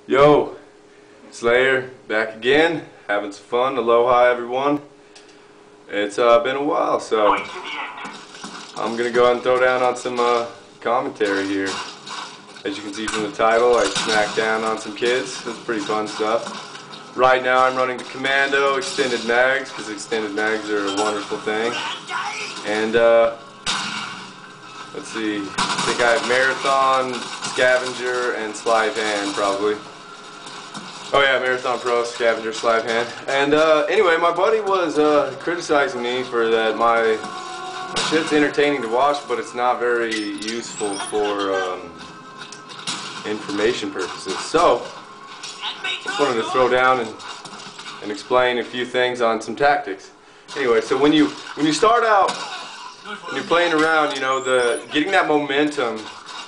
Yo, Slayer, back again, having some fun. Aloha everyone. It's been a while, so I'm gonna go ahead and throw down on some commentary here. As you can see from the title, I smacked down on some kids. It's pretty fun stuff. Right now I'm running the Commando extended mags, because extended mags are a wonderful thing. And let's see, I think I have Marathon, Scavenger, and Sleight of Hand probably. Oh yeah, Marathon Pro, Scavenger, Sleight of Hand. And anyway, my buddy was criticizing me for that my shit's entertaining to watch, but it's not very useful for information purposes. So, just wanted to throw down and explain a few things on some tactics. Anyway, so when you start out, when you're playing around, you know, getting that momentum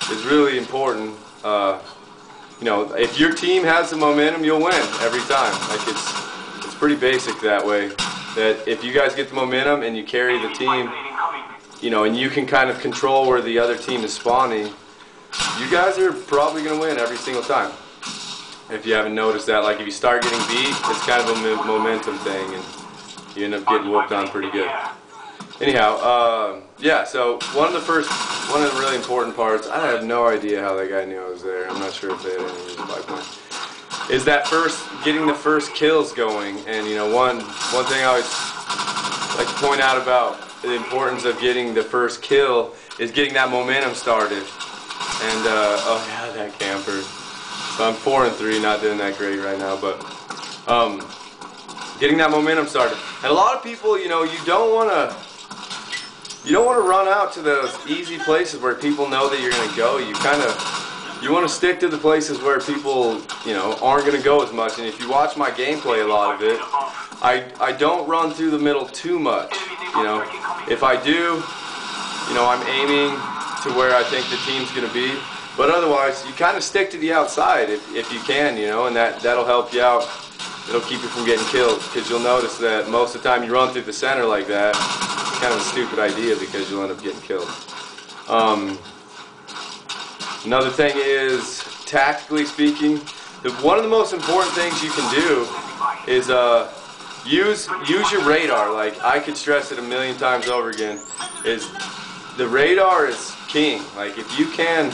is really important. You know, if your team has the momentum, you'll win every time. Like it's pretty basic that way. That if you guys get the momentum and you carry the team, you know, and you can kind of control where the other team is spawning, you guys are probably going to win every single time. If you haven't noticed that, like if you start getting beat, it's kind of a momentum thing, and you end up getting whooped on pretty good. Anyhow, yeah, so one of the really important parts, I have no idea how that guy knew I was there. I'm not sure if they had any reason by point. Is that getting the first kills going. And you know, one thing I always like to point out about the importance of getting the first kill is getting that momentum started. And oh yeah, that camper. So I'm 4-3, not doing that great right now, but getting that momentum started. And a lot of people, you know, you don't want to run out to those easy places where people know that you're going to go. You want to stick to the places where people, you know, aren't going to go as much. And if you watch my gameplay, a lot of it, I don't run through the middle too much. You know, if I do, you know, I'm aiming to where I think the team's going to be. But otherwise, you kind of stick to the outside if you can, you know, and that'll help you out. It'll keep you from getting killed, because you'll notice that most of the time you run through the center like that, it's kind of a stupid idea because you'll end up getting killed. Another thing is, tactically speaking, one of the most important things you can do is use your radar. Like I could stress it a million times over again, is the radar is king. Like if you can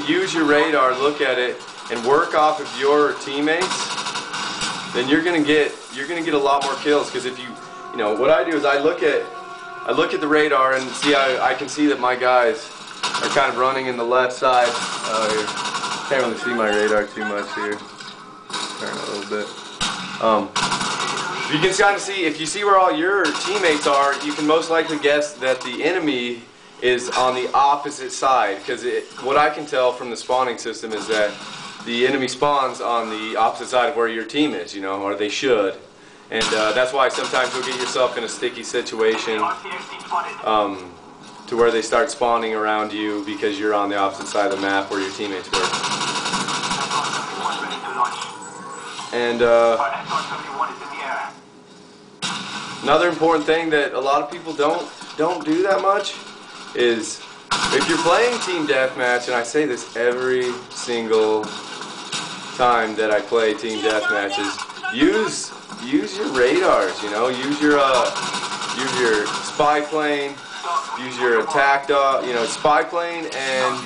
use your radar, look at it, and work off of your teammates, then you're gonna get a lot more kills. Because if you know what I do is I look at the radar and see I can see that my guys are kind of running in the left side. Can't really see my radar too much here. Turn a little bit. You can kind of see, if you see where all your teammates are, you can most likely guess that the enemy is on the opposite side. Because what I can tell from the spawning system is that the enemy spawns on the opposite side of where your team is, you know, or they should. And that's why sometimes you'll get yourself in a sticky situation to where they start spawning around you because you're on the opposite side of the map where your teammates were. And another important thing that a lot of people don't do that much is, if you're playing team deathmatch, and I say this every single time that I play team deathmatches, use your radars. You know, use your spy plane, use your attack dog. You know, spy plane and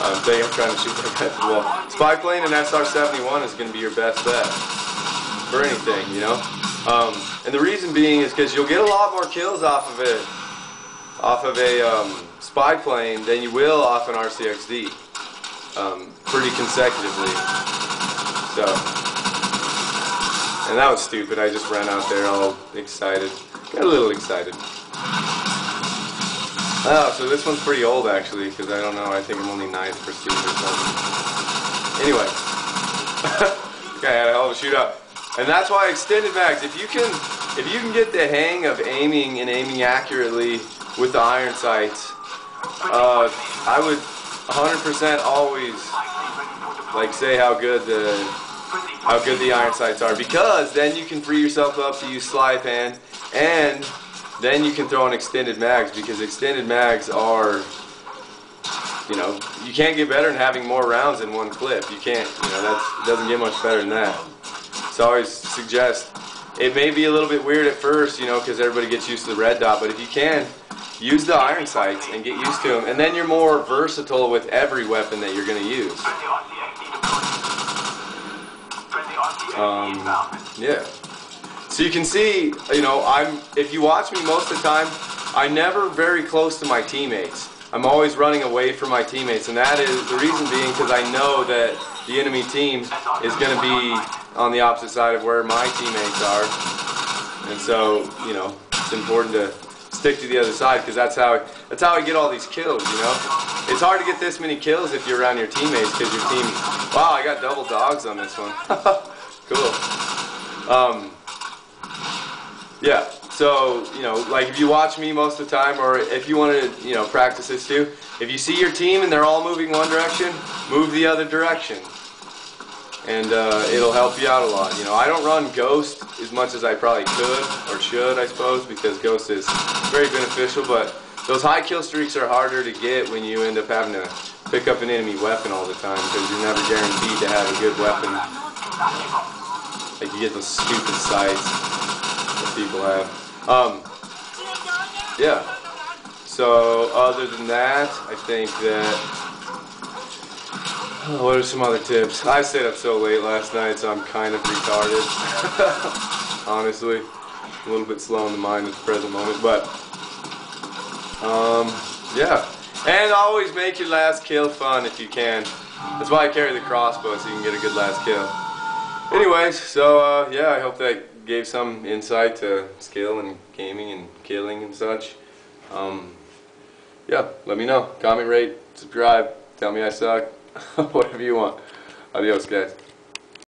I'm trying to shoot that guy through the wall. Spy plane and SR-71 is going to be your best bet for anything. You know, and the reason being is because you'll get a lot more kills off of a spy plane than you will off an RCXD, pretty consecutively. So, and that was stupid. I just ran out there all excited. Got a little excited. Oh, so this one's pretty old actually, because I don't know. I think I'm only 9th prestige or something. Anyway, I had a hell of a shootout, and that's why extended mags. If you can get the hang of aiming and aiming accurately with the iron sights, I would 100% always like say how good the iron sights are, because then you can free yourself up to use sleight of hand, and then you can throw in extended mags, because extended mags are you know, you can't get better than having more rounds in one clip. You can't, you know, it doesn't get much better than that. So I always suggest, it may be a little bit weird at first, you know, because everybody gets used to the red dot, but if you can, use the iron sights and get used to them, and then you're more versatile with every weapon that you're going to use. Yeah. So you can see, you know, if you watch me most of the time, I'm never very close to my teammates. I'm always running away from my teammates, and that is the reason being because I know that the enemy team is going to be on the opposite side of where my teammates are, and so, you know, it's important to stick to the other side because that's how I get all these kills, you know. It's hard to get this many kills if you're around your teammates because your team, wow, I got double dogs on this one. Cool. Yeah, so, you know, like if you watch me most of the time, or if you want to, you know, practice this too, if you see your team and they're all moving one direction, move the other direction. And it'll help you out a lot. You know, I don't run Ghost as much as I probably could, or should, I suppose, because Ghost is very beneficial, but those high kill streaks are harder to get when you end up having to pick up an enemy weapon all the time, because you're never guaranteed to have a good weapon. Like you get those stupid sights that people have. Yeah. So other than that, I think that, what are some other tips? I stayed up so late last night, so I'm kind of retarded. Honestly, a little bit slow in the mind at the present moment, but yeah. And always make your last kill fun if you can. That's why I carry the crossbow, so you can get a good last kill. Anyways, so yeah, I hope that gave some insight to skill and gaming and killing and such. Yeah, let me know. Comment, rate, subscribe, tell me I suck, whatever you want. Adios, guys.